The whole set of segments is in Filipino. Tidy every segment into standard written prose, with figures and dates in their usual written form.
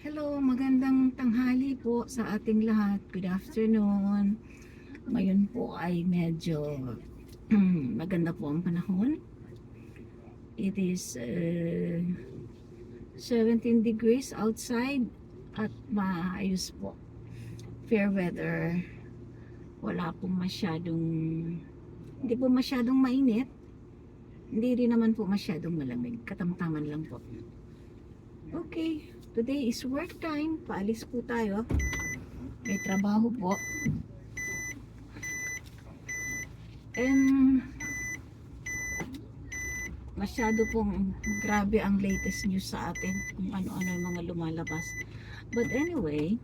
Hello, magandang tanghali po sa ating lahat. Good afternoon. Ngayon po ay medyo maganda po ang panahon. It is 17 degrees outside at maayos po. Fair weather. Wala pong hindi po masyadong mainit. Hindi rin naman po masyadong malamig. Katamtaman lang po. Okay, today is work time. Paalis po tayo. May trabaho po. And masyado pong grabe ang latest news sa atin kung ano-ano yung mga lumalabas. But anyway,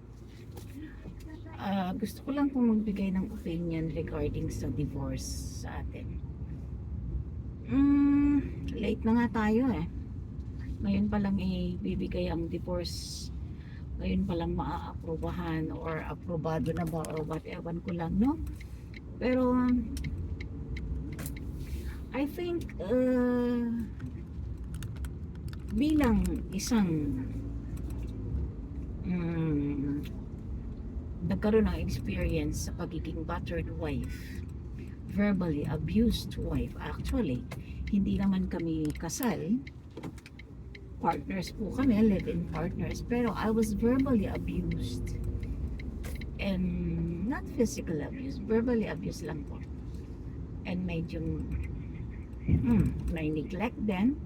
gusto ko lang pong magbigay ng opinion regarding sa divorce sa atin. Late na nga tayo eh. Ngayon pa lang ibibigay ang divorce. Ngayon pa lang maaaprobahan or aprobado na ba or whatever ko lang, no? Pero I think bilang isang nagkaroon ng experience sa pagiging battered wife, verbally abused wife, actually hindi naman kami kasal, partners po kami, live-in partners, pero I was verbally abused and not physical abuse, verbally abuse lang po, and medyo may neglect din.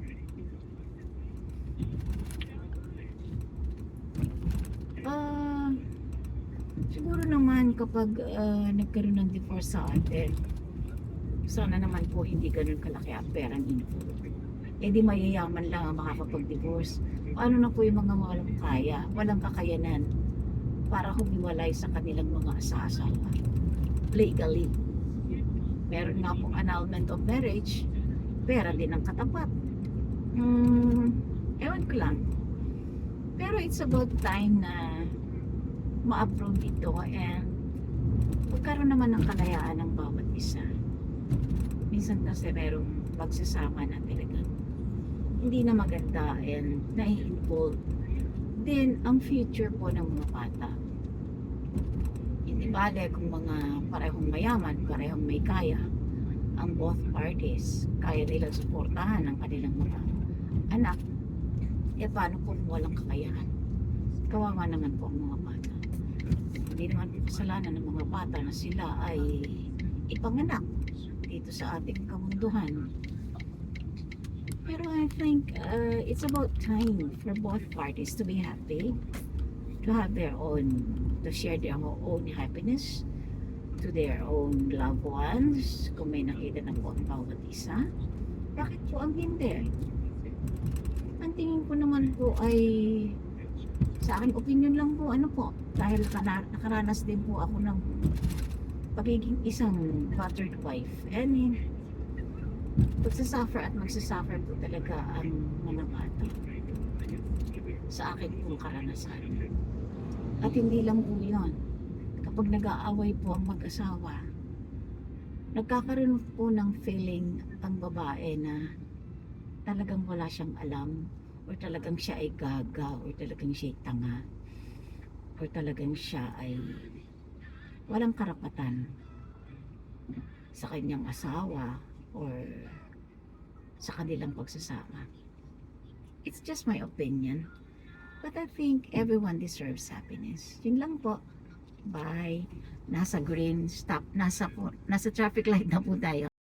Siguro naman kapag nagkaroon ng divorce sa atin, sana naman po hindi ganun kalaki ang perang involved. Di mayayaman lang ang makakapag-divorce. Paano na po yung mga walang kaya, walang kakayanan para humiwalay sa kanilang mga asawa legally? Meron nga pong annulment of marriage, pera din ang katapat. Ewan ko lang. Pero it's about time na ma-approve ito and magkaroon naman ng kalayaan ng bawat isa. Minsan kasi merong pagsasama na talagang hindi na maganda and nai-involve din ang future po ng mga bata. Hindi bale kung mga parehong mayaman, parehong may kaya, ang both parties, kaya nilang suportahan ang kanilang mga anak. Paano po kung walang kakayahan? Kawawa naman po ang mga bata. Hindi naman po kasalanan ng mga bata na sila ay ipanganak dito sa ating kamunduhan. Pero I think it's about time for both parties to be happy, to have their own, to share their own happiness to their own loved ones. Kung may nakita na po ang bawat isa, bakit po ang hindi? Ang tingin ko naman po ay, sa akin opinion lang po, ano po, dahil nakaranas din po ako ng pagiging isang battered wife. And magsasuffer at magsasuffer po talaga ang mga bata sa akin pong karanasan. At hindi lang po yun. Kapag nag-aaway po ang mag-asawa, nagkakaroon po ng feeling ang babae na talagang wala siyang alam, or talagang siya ay gaga, or talagang siya ay tanga, or talagang siya ay walang karapatan sa kanyang asawa or sa kanilang pagsasama. It's just my opinion, but I think everyone deserves happiness. Yun lang po. Bye. Nasa green stop, nasa traffic light na po tayo.